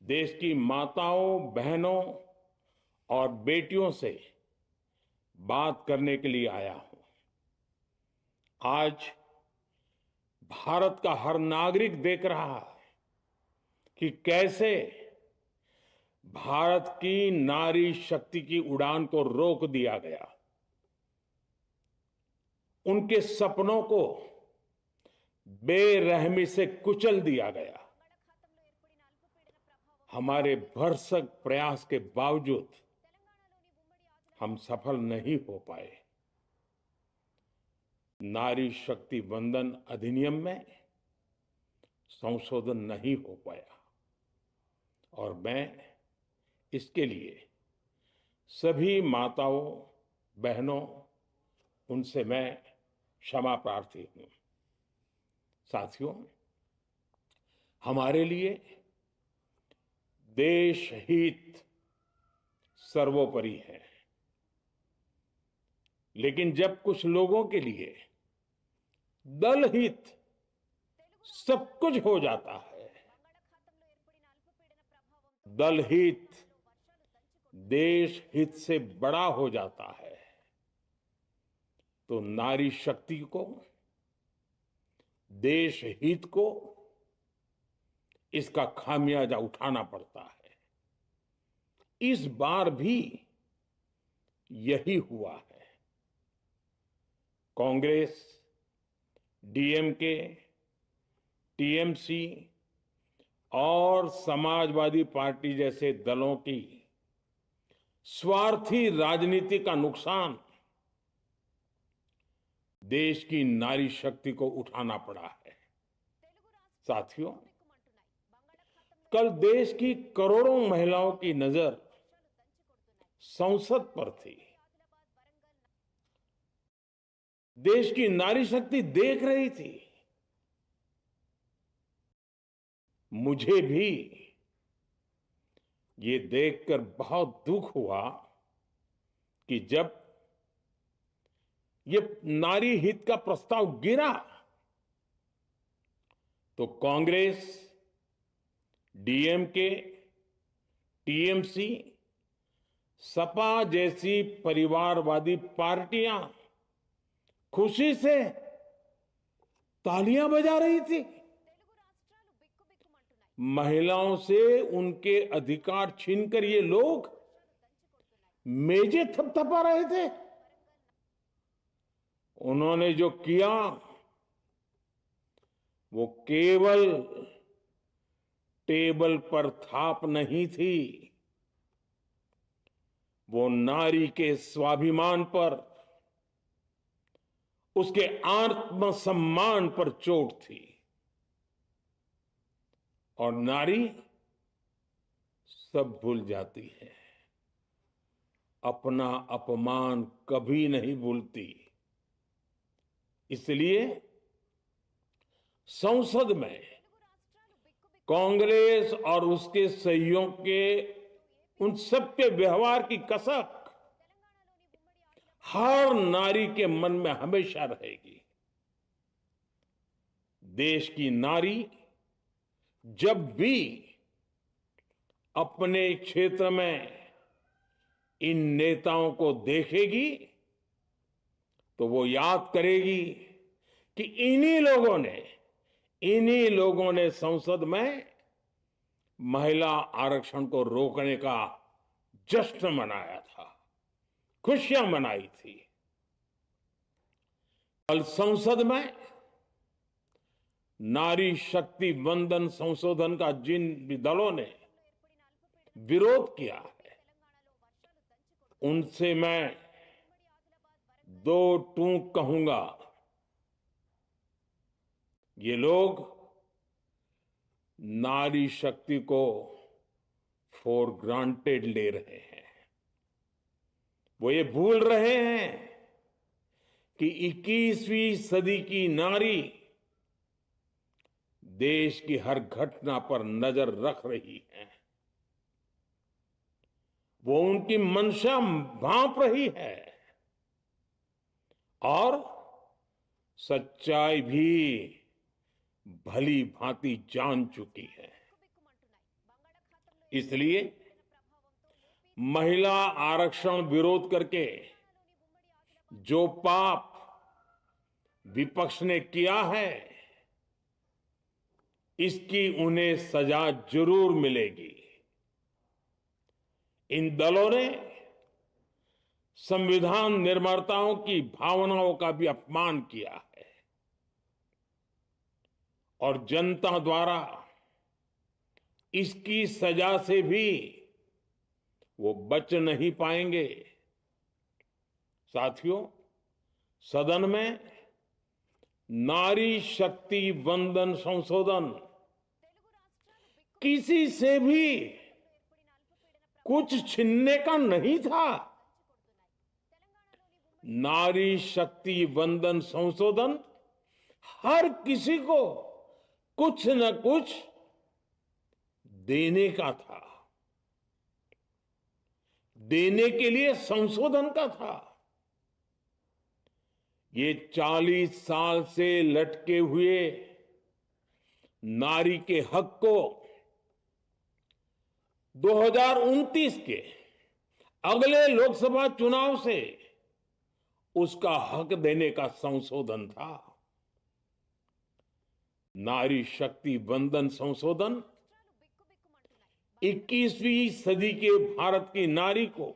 देश की माताओं, बहनों और बेटियों से बात करने के लिए आया हूं। आज भारत का हर नागरिक देख रहा है कि कैसे भारत की नारी शक्ति की उड़ान को रोक दिया गया, उनके सपनों को बेरहमी से कुचल दिया गया। हमारे भरसक प्रयास के बावजूद हम सफल नहीं हो पाए। नारी शक्ति वंदन अधिनियम में संशोधन नहीं हो पाया और मैं इसके लिए सभी माताओं, बहनों, उनसे मैं क्षमा प्रार्थी हूं। साथियों, हमारे लिए देश हित सर्वोपरि है, लेकिन जब कुछ लोगों के लिए दल हित सब कुछ हो जाता है, दल हित देश हित से बड़ा हो जाता है, तो नारी शक्ति को, देश हित को इसका खामियाजा उठाना पड़ता है। इस बार भी यही हुआ है। कांग्रेस, डीएमके, टीएमसी और समाजवादी पार्टी जैसे दलों की स्वार्थी राजनीति का नुकसान देश की नारी शक्ति को उठाना पड़ा है। साथियों, कल देश की करोड़ों महिलाओं की नजर संसद पर थी। देश की नारी शक्ति देख रही थी। मुझे भी ये देखकर बहुत दुख हुआ कि जब ये नारी हित का प्रस्ताव गिरा तो कांग्रेस, डीएमके, टीएमसी, सपा जैसी परिवारवादी पार्टियां खुशी से तालियां बजा रही थी। महिलाओं से उनके अधिकार छीनकर ये लोग मेजें थपथपा रहे थे। उन्होंने जो किया वो केवल टेबल पर थाप नहीं थी, वो नारी के स्वाभिमान पर, उसके आत्मसम्मान पर चोट थी। और नारी सब भूल जाती है, अपना अपमान कभी नहीं भूलती। इसलिए संसद में कांग्रेस और उसके सहयोग के उन सबके व्यवहार की कसक हर नारी के मन में हमेशा रहेगी। देश की नारी जब भी अपने क्षेत्र में इन नेताओं को देखेगी तो वो याद करेगी कि इन्हीं लोगों ने संसद में महिला आरक्षण को रोकने का जश्न मनाया था, खुशियां मनाई थी। कल संसद में नारी शक्ति वंदन संशोधन का जिन भी दलों ने विरोध किया है, उनसे मैं दो टूक कहूंगा। ये लोग नारी शक्ति को फॉर ग्रांटेड ले रहे हैं। वो ये भूल रहे हैं कि 21वीं सदी की नारी देश की हर घटना पर नजर रख रही है। वो उनकी मंशा भांप रही है और सच्चाई भी भली भांति जान चुकी है। इसलिए महिला आरक्षण विरोध करके जो पाप विपक्ष ने किया है, इसकी उन्हें सजा जरूर मिलेगी। इन दलों ने संविधान निर्माताओं की भावनाओं का भी अपमान किया है और जनता द्वारा इसकी सजा से भी वो बच नहीं पाएंगे। साथियों, सदन में नारी शक्ति वंदन संशोधन किसी से भी कुछ छीनने का नहीं था। नारी शक्ति वंदन संशोधन हर किसी को कुछ न कुछ देने का था, देने के लिए संशोधन का था। ये 40 साल से लटके हुए नारी के हक को 2029 के अगले लोकसभा चुनाव से उसका हक देने का संशोधन था। नारी शक्ति वंदन संशोधन 21वीं सदी के भारत की नारी को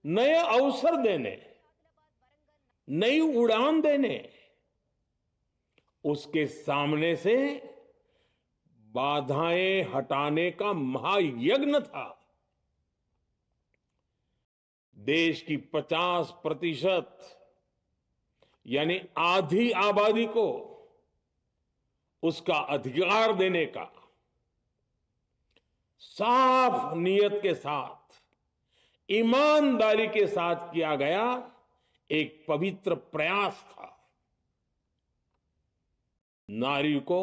नए अवसर देने, नई उड़ान देने, उसके सामने से बाधाएं हटाने का महायज्ञ था। देश की 50% यानी आधी आबादी को उसका अधिकार देने का साफ नियत के साथ, ईमानदारी के साथ किया गया एक पवित्र प्रयास था। नारी को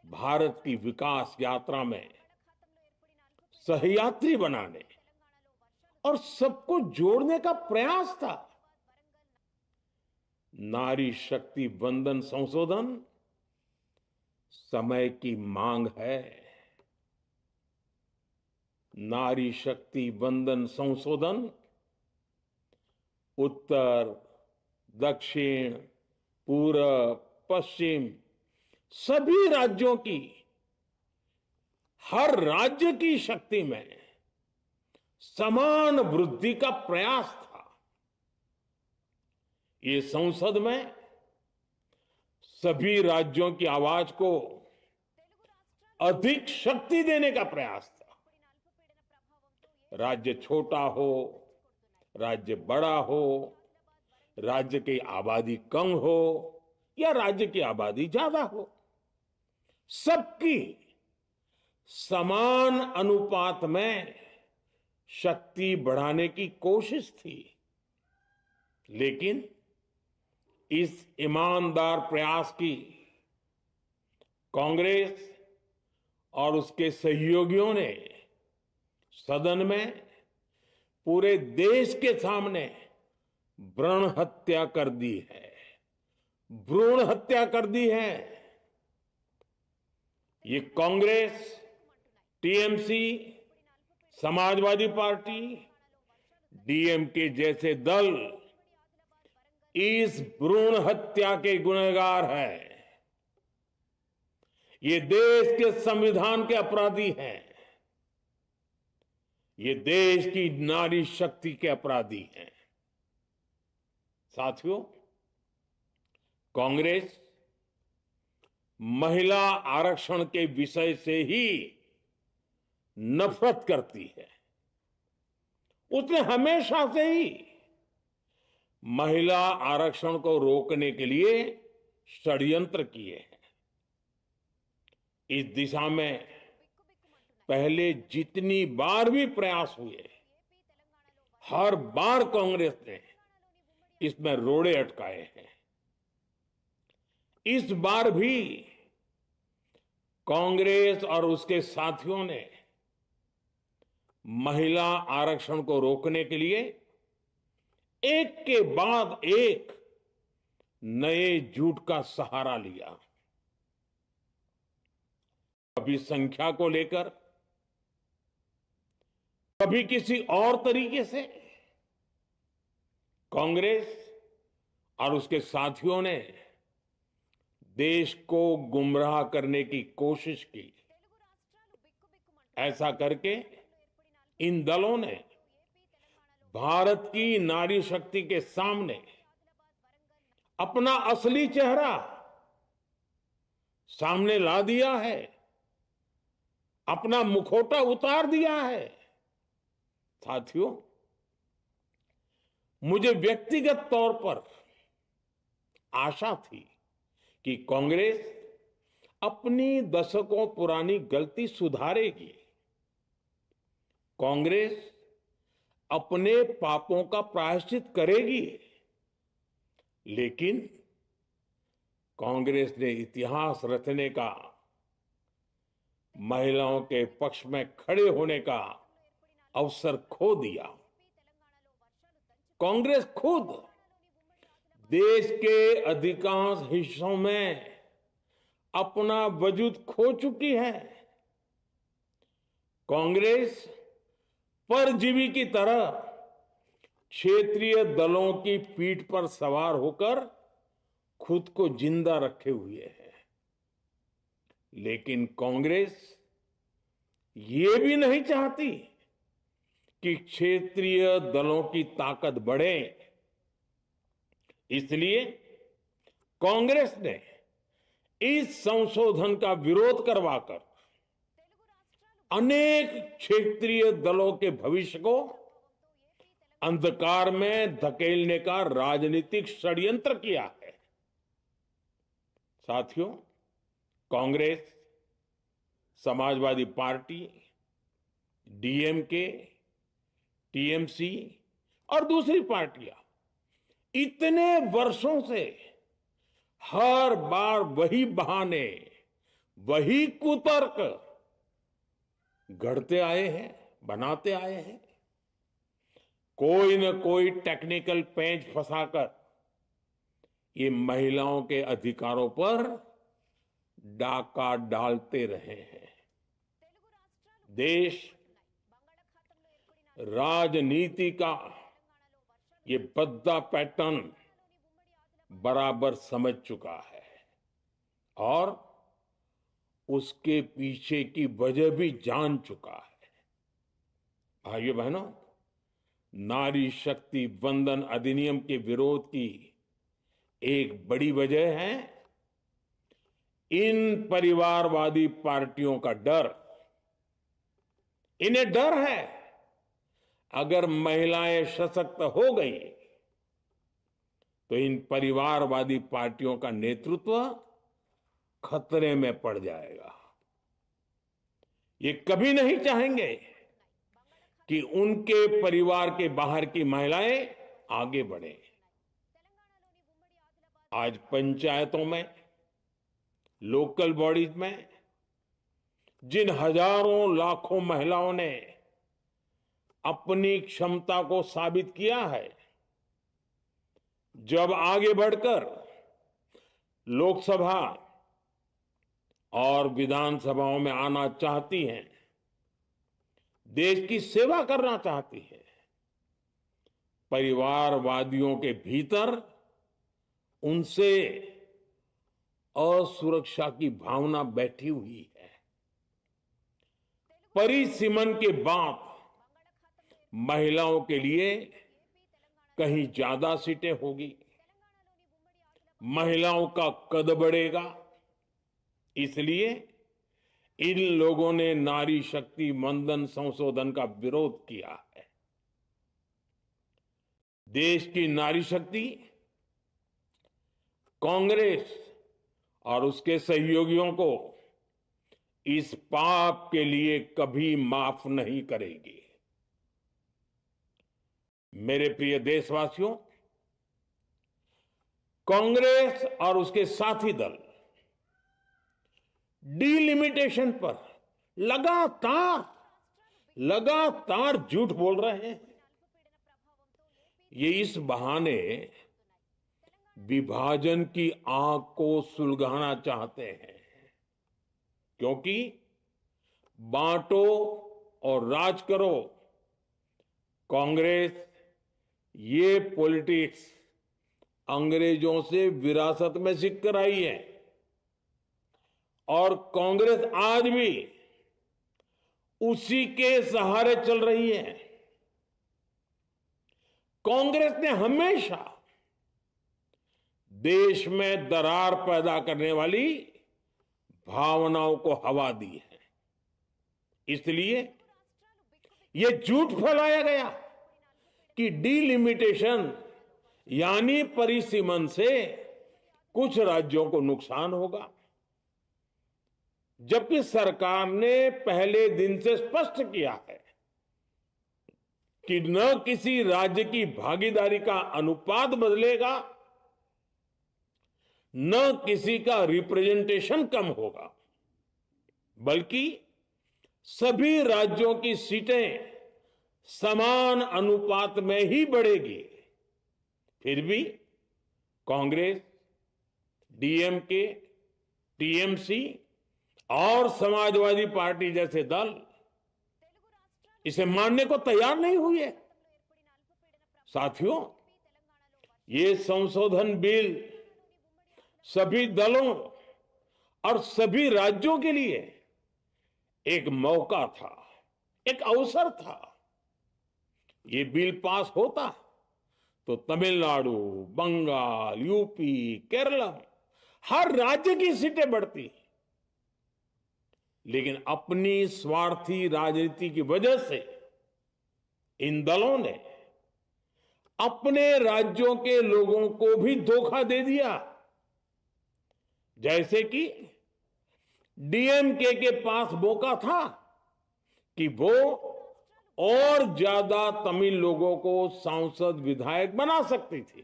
भारत की विकास यात्रा में सहयात्री बनाने और सबको जोड़ने का प्रयास था। नारी शक्ति वंदन संशोधन समय की मांग है। नारी शक्ति वंदन संशोधन उत्तर, दक्षिण, पूरब, पश्चिम सभी राज्यों की, हर राज्य की शक्ति में समान वृद्धि का प्रयास था। ये संसद में सभी राज्यों की आवाज को अधिक शक्ति देने का प्रयास था। राज्य छोटा हो, राज्य बड़ा हो, राज्य की आबादी कम हो या राज्य की आबादी ज्यादा हो, सबकी समान अनुपात में शक्ति बढ़ाने की कोशिश थी। लेकिन इस ईमानदार प्रयास की कांग्रेस और उसके सहयोगियों ने सदन में पूरे देश के सामने भ्रूण हत्या कर दी है, भ्रूण हत्या कर दी है। ये Congress, TMC, Samajwadi party, DMK जैसे दल इस भ्रूण हत्या के गुनहगार हैं। ये देश के संविधान के अपराधी हैं। ये देश की नारी शक्ति के अपराधी हैं। साथियों, कांग्रेस महिला आरक्षण के विषय से ही नफरत करती है। उसने हमेशा से ही महिला आरक्षण को रोकने के लिए षड्यंत्र किए हैं। इस दिशा में पहले जितनी बार भी प्रयास हुए, हर बार कांग्रेस ने इसमें रोड़े अटकाए हैं। इस बार भी कांग्रेस और उसके साथियों ने महिला आरक्षण को रोकने के लिए एक के बाद एक नए झूठ का सहारा लिया। कभी संख्या को लेकर, कभी किसी और तरीके से कांग्रेस और उसके साथियों ने देश को गुमराह करने की कोशिश की। ऐसा करके इन दलों ने भारत की नारी शक्ति के सामने अपना असली चेहरा सामने ला दिया है, अपना मुखौटा उतार दिया है। साथियों, मुझे व्यक्तिगत तौर पर आशा थी कि कांग्रेस अपनी दशकों पुरानी गलती सुधारेगी। कांग्रेस अपने पापों का प्रायश्चित करेगी। लेकिन कांग्रेस ने इतिहास रचने का, महिलाओं के पक्ष में खड़े होने का अवसर खो दिया। कांग्रेस खुद देश के अधिकांश हिस्सों में अपना वजूद खो चुकी है। कांग्रेस परजीवी की तरह क्षेत्रीय दलों की पीठ पर सवार होकर खुद को जिंदा रखे हुए है। लेकिन कांग्रेस ये भी नहीं चाहती कि क्षेत्रीय दलों की ताकत बढ़े। इसलिए कांग्रेस ने इस संशोधन का विरोध करवाकर अनेक क्षेत्रीय दलों के भविष्य को अंधकार में धकेलने का राजनीतिक षड्यंत्र किया है। साथियों, Congress, Samajwadi party, DMK, TMC और दूसरी पार्टियां इतने वर्षों से हर बार वही बहाने, वही कुतर्क गढ़ते आए हैं, बनाते आए हैं। कोई न कोई टेक्निकल पेंच फंसाकर ये महिलाओं के अधिकारों पर डाका डालते रहे हैं। देश राजनीति का ये भद्दा पैटर्न बराबर समझ चुका है और उसके पीछे की वजह भी जान चुका है। भाइयों बहनों, नारी शक्ति वंदन अधिनियम के विरोध की एक बड़ी वजह है इन परिवारवादी पार्टियों का डर। इन्हें डर है अगर महिलाएं सशक्त हो गई तो इन परिवारवादी पार्टियों का नेतृत्व खतरे में पड़ जाएगा। ये कभी नहीं चाहेंगे कि उनके परिवार के बाहर की महिलाएं आगे बढ़े। आज पंचायतों में, लोकल बॉडीज में जिन हजारों लाखों महिलाओं ने अपनी क्षमता को साबित किया है, जब आगे बढ़कर लोकसभा और विधानसभाओं में आना चाहती हैं, देश की सेवा करना चाहती है, परिवारवादियों के भीतर उनसे असुरक्षा की भावना बैठी हुई है। परिसीमन के बाद महिलाओं के लिए कहीं ज्यादा सीटें होगी, महिलाओं का कद बढ़ेगा। इसलिए इन लोगों ने नारी शक्ति वंदन संशोधन का विरोध किया है। देश की नारी शक्ति कांग्रेस और उसके सहयोगियों को इस पाप के लिए कभी माफ नहीं करेगी। मेरे प्रिय देशवासियों, कांग्रेस और उसके साथी दल डिलिमिटेशन पर लगातार झूठ बोल रहे हैं। ये इस बहाने विभाजन की आग को सुलगाना चाहते हैं, क्योंकि बांटो और राज करो, कांग्रेस ये पॉलिटिक्स अंग्रेजों से विरासत में सीख कर आई है और कांग्रेस आज भी उसी के सहारे चल रही है। कांग्रेस ने हमेशा देश में दरार पैदा करने वाली भावनाओं को हवा दी है। इसलिए यह झूठ फैलाया गया कि डीलिमिटेशन यानी परिसीमन से कुछ राज्यों को नुकसान होगा, जबकि सरकार ने पहले दिन से स्पष्ट किया है कि न किसी राज्य की भागीदारी का अनुपात बदलेगा, न किसी का रिप्रेजेंटेशन कम होगा, बल्कि सभी राज्यों की सीटें समान अनुपात में ही बढ़ेगी। फिर भी कांग्रेस, डीएमके, टीएमसी और समाजवादी पार्टी जैसे दल इसे मानने को तैयार नहीं हुए। साथियों, ये संशोधन बिल सभी दलों और सभी राज्यों के लिए एक मौका था, एक अवसर था। ये बिल पास होता तो तमिलनाडु, बंगाल, यूपी, केरला हर राज्य की सीटें बढ़ती, लेकिन अपनी स्वार्थी राजनीति की वजह से इन दलों ने अपने राज्यों के लोगों को भी धोखा दे दिया। जैसे कि डीएमके के पास मौका था कि वो और ज्यादा तमिल लोगों को सांसद विधायक बना सकती थी,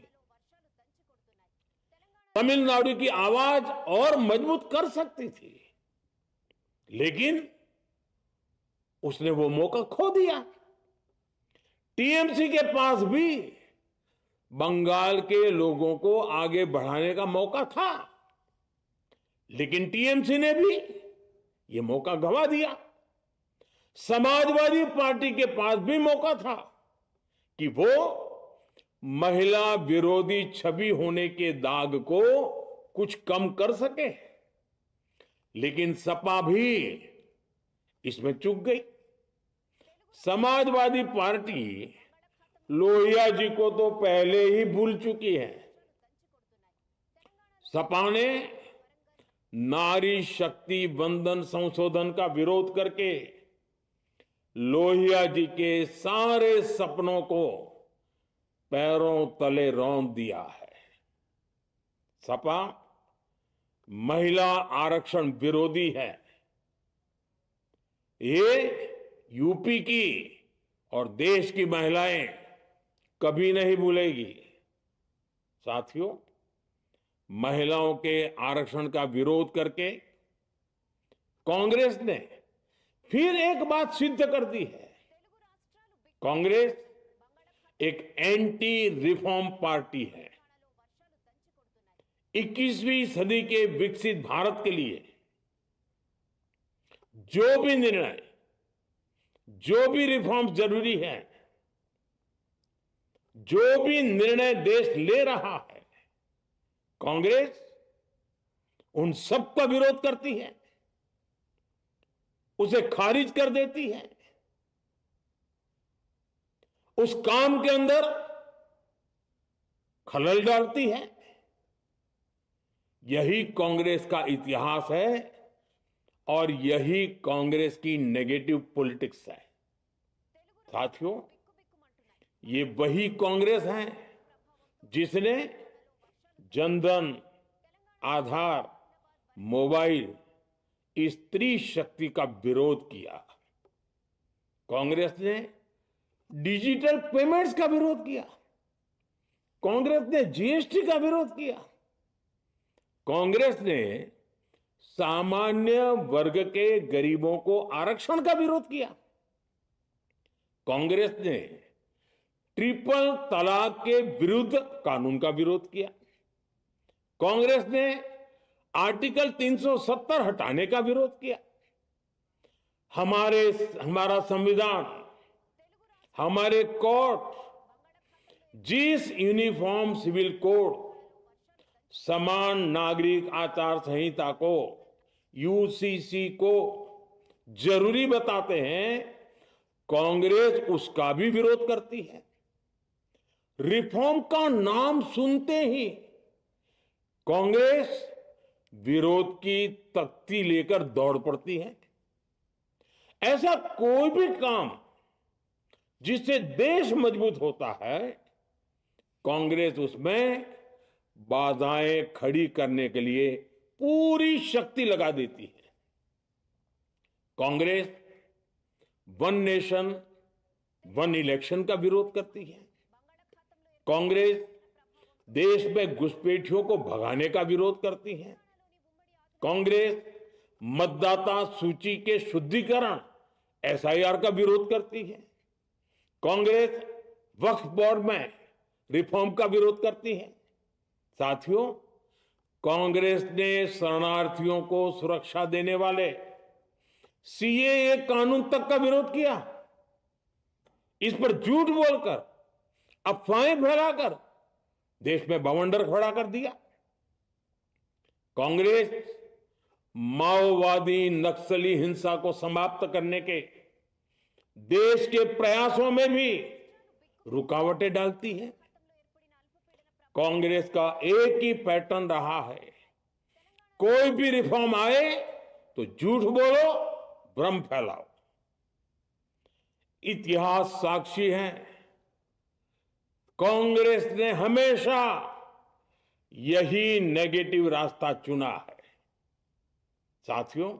तमिलनाडु की आवाज और मजबूत कर सकती थी, लेकिन उसने वो मौका खो दिया। टीएमसी के पास भी बंगाल के लोगों को आगे बढ़ाने का मौका था, लेकिन टीएमसी ने भी ये मौका गंवा दिया। समाजवादी पार्टी के पास भी मौका था कि वो महिला विरोधी छवि होने के दाग को कुछ कम कर सके, लेकिन सपा भी इसमें चूक गई। समाजवादी पार्टी लोहिया जी को तो पहले ही भूल चुकी है। सपा ने नारी शक्ति वंदन संशोधन का विरोध करके लोहिया जी के सारे सपनों को पैरों तले रौंद दिया है। सपा महिला आरक्षण विरोधी है, ये यूपी की और देश की महिलाएं कभी नहीं भूलेगी। साथियों, महिलाओं के आरक्षण का विरोध करके कांग्रेस ने फिर एक बात सिद्ध कर दी है। कांग्रेस एक एंटी रिफॉर्म पार्टी है। 21वीं सदी के विकसित भारत के लिए जो भी निर्णय, जो भी रिफॉर्म जरूरी है, जो भी निर्णय देश ले रहा है, कांग्रेस उन सब का विरोध करती है, उसे खारिज कर देती है, उस काम के अंदर खलल डालती है। यही कांग्रेस का इतिहास है और यही कांग्रेस की नेगेटिव पॉलिटिक्स है। साथियों, ये वही कांग्रेस है जिसने जनधन, आधार, मोबाइल, स्त्री शक्ति का विरोध किया। कांग्रेस ने डिजिटल पेमेंट्स का विरोध किया। कांग्रेस ने जीएसटी का विरोध किया। कांग्रेस ने सामान्य वर्ग के गरीबों को आरक्षण का विरोध किया। कांग्रेस ने ट्रिपल तलाक के विरुद्ध कानून का विरोध किया। कांग्रेस ने आर्टिकल 370 हटाने का विरोध किया। हमारे हमारा संविधान, हमारे कोर्ट जिस यूनिफॉर्म सिविल कोड, समान नागरिक आचार संहिता को, यूसीसी को जरूरी बताते हैं, कांग्रेस उसका भी विरोध करती है। रिफॉर्म का नाम सुनते ही कांग्रेस विरोध की तख्ती लेकर दौड़ पड़ती है। ऐसा कोई भी काम जिससे देश मजबूत होता है, कांग्रेस उसमें बाधाएं खड़ी करने के लिए पूरी शक्ति लगा देती है। Congress one nation one election का विरोध करती है। कांग्रेस देश में घुसपैठियों को भगाने का विरोध करती है। कांग्रेस मतदाता सूची के शुद्धिकरण एसआईआर का विरोध करती है। कांग्रेस वक्फ बोर्ड में रिफॉर्म का विरोध करती है। साथियों, कांग्रेस ने शरणार्थियों को सुरक्षा देने वाले सीएए कानून तक का विरोध किया। इस पर झूठ बोलकर, अफवाहें फैलाकर देश में बवंडर खड़ा कर दिया। कांग्रेस माओवादी नक्सली हिंसा को समाप्त करने के देश के प्रयासों में भी रुकावटें डालती है। कांग्रेस का एक ही पैटर्न रहा है, कोई भी रिफॉर्म आए तो झूठ बोलो, भ्रम फैलाओ। इतिहास साक्षी है, कांग्रेस ने हमेशा यही नेगेटिव रास्ता चुना है। साथियों,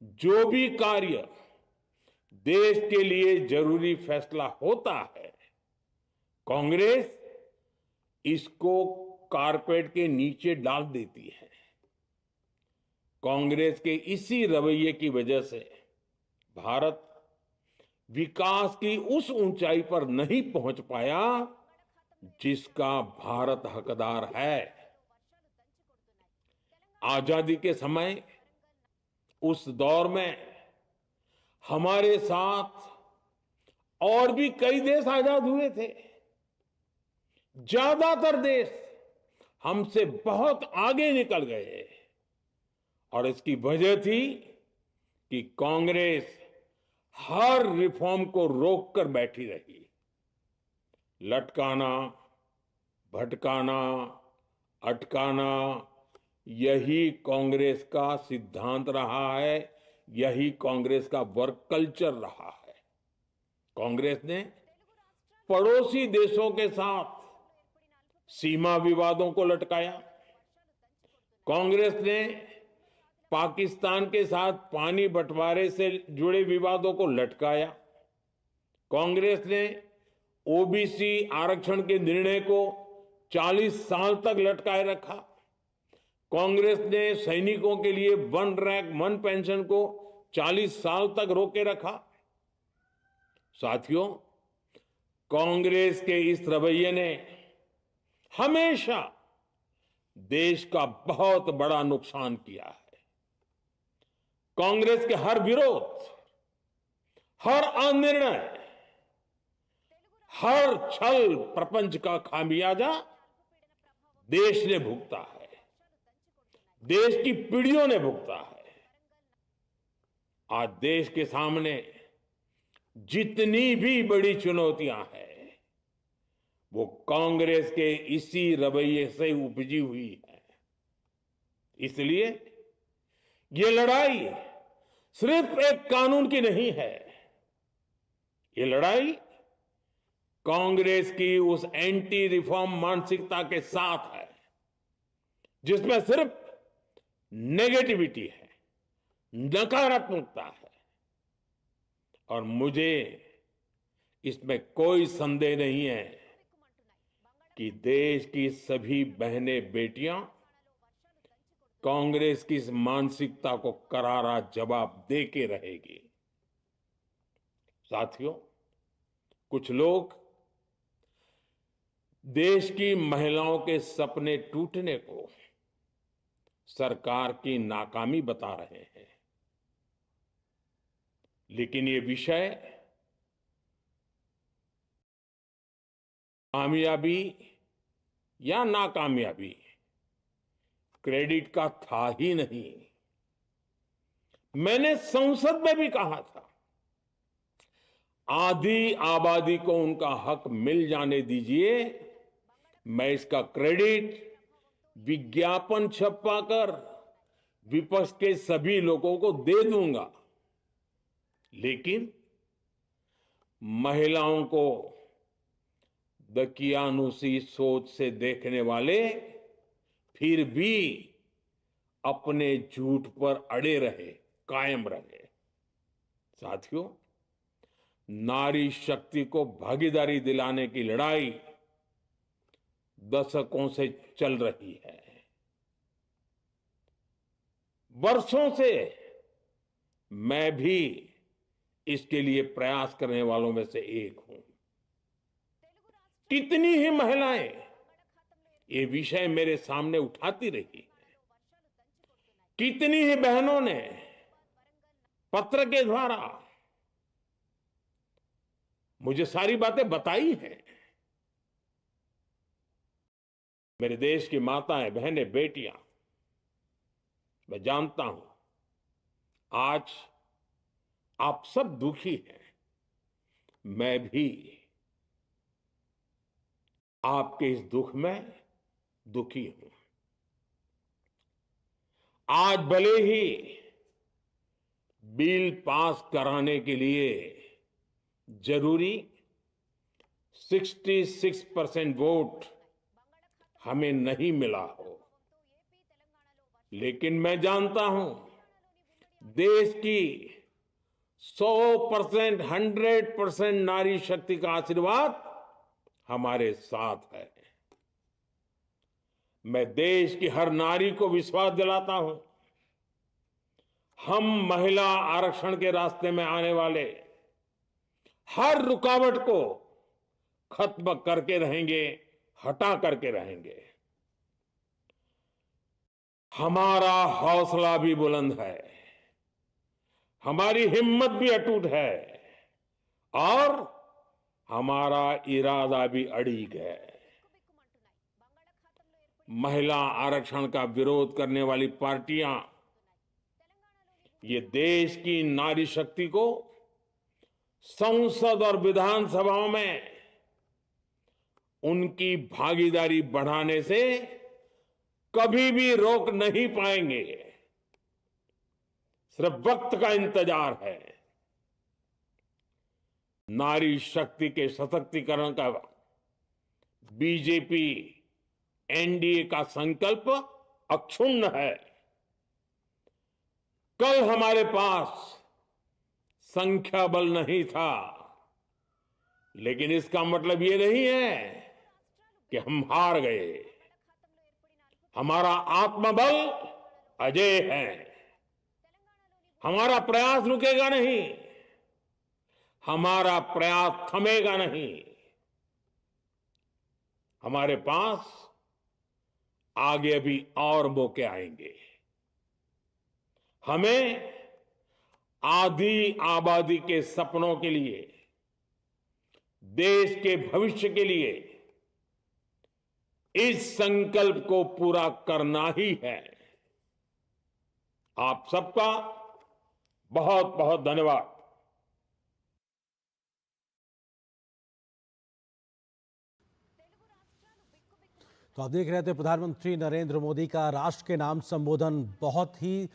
जो भी कार्य देश के लिए जरूरी फैसला होता है, कांग्रेस इसको कारपेट के नीचे डाल देती है। कांग्रेस के इसी रवैये की वजह से भारत विकास की उस ऊंचाई पर नहीं पहुंच पाया जिसका भारत हकदार है। आजादी के समय उस दौर में हमारे साथ और भी कई देश आजाद हुए थे। ज्यादातर देश हमसे बहुत आगे निकल गए और इसकी वजह थी कि कांग्रेस हर रिफॉर्म को रोककर बैठी रही। लटकाना, भटकाना, अटकाना, यही कांग्रेस का सिद्धांत रहा है, यही कांग्रेस का वर्क कल्चर रहा है। कांग्रेस ने पड़ोसी देशों के साथ सीमा विवादों को लटकाया। कांग्रेस ने पाकिस्तान के साथ पानी बंटवारे से जुड़े विवादों को लटकाया। कांग्रेस ने ओबीसी आरक्षण के निर्णय को 40 साल तक लटकाए रखा। कांग्रेस ने सैनिकों के लिए वन रैंक वन पेंशन को 40 साल तक रोके रखा। साथियों, कांग्रेस के इस रवैये ने हमेशा देश का बहुत बड़ा नुकसान किया है। कांग्रेस के हर विरोध, हर अनिर्णय, हर छल प्रपंच का खामियाजा देश ने भुगता है, देश की पीढ़ियों ने भुगता है। आज देश के सामने जितनी भी बड़ी चुनौतियां हैं, वो कांग्रेस के इसी रवैये से उपजी हुई है। इसलिए ये लड़ाई सिर्फ एक कानून की नहीं है, ये लड़ाई कांग्रेस की उस एंटी रिफॉर्म मानसिकता के साथ है जिसमें सिर्फ नेगेटिविटी है, नकारात्मकता है। और मुझे इसमें कोई संदेह नहीं है कि देश की सभी बहनें बेटियां कांग्रेस की इस मानसिकता को करारा जवाब दे के रहेगी। साथियों, कुछ लोग देश की महिलाओं के सपने टूटने को सरकार की नाकामी बता रहे हैं। लेकिन ये विषय कामयाबी या नाकामयाबी क्रेडिट का था ही नहीं। मैंने संसद में भी कहा था, आधी आबादी को उनका हक मिल जाने दीजिए, मैं इसका क्रेडिट विज्ञापन छपवाकर विपक्ष के सभी लोगों को दे दूंगा। लेकिन महिलाओं को दकियानुसी सोच से देखने वाले फिर भी अपने झूठ पर अड़े रहे, कायम रहे। साथियों, नारी शक्ति को भागीदारी दिलाने की लड़ाई दशकों से चल रही है। वर्षों से मैं भी इसके लिए प्रयास करने वालों में से एक हूं। कितनी ही महिलाएं ये विषय मेरे सामने उठाती रही, कितनी ही बहनों ने पत्र के द्वारा मुझे सारी बातें बताई हैं। मेरे देश की माताएं, बहनें, बेटियां, मैं जानता हूं आज आप सब दुखी हैं। मैं भी आपके इस दुख में दुखी हूं। आज भले ही बिल पास कराने के लिए जरूरी 66% वोट हमें नहीं मिला हो, लेकिन मैं जानता हूं देश की 100%, 100% नारी शक्ति का आशीर्वाद हमारे साथ है। मैं देश की हर नारी को विश्वास दिलाता हूं, हम महिला आरक्षण के रास्ते में आने वाले हर रुकावट को खत्म करके रहेंगे, हटा करके रहेंगे। हमारा हौसला भी बुलंद है, हमारी हिम्मत भी अटूट है और हमारा इरादा भी अड़िग है। महिला आरक्षण का विरोध करने वाली पार्टियां ये देश की नारी शक्ति को संसद और विधानसभाओं में उनकी भागीदारी बढ़ाने से कभी भी रोक नहीं पाएंगे। सिर्फ वक्त का इंतजार है। नारी शक्ति के सशक्तिकरण का बीजेपी एनडीए का संकल्प अक्षुण्ण है। कल हमारे पास संख्या बल नहीं था, लेकिन इसका मतलब ये नहीं है कि हम हार गए। हमारा आत्मबल अजेय है। हमारा प्रयास रुकेगा नहीं, हमारा प्रयास थमेगा नहीं। हमारे पास आगे भी और मौके आएंगे। हमें आधी आबादी के सपनों के लिए, देश के भविष्य के लिए इस संकल्प को पूरा करना ही है। आप सबका बहुत बहुत धन्यवाद। तो आप देख रहे थे प्रधानमंत्री नरेंद्र मोदी का राष्ट्र के नाम संबोधन बहुत ही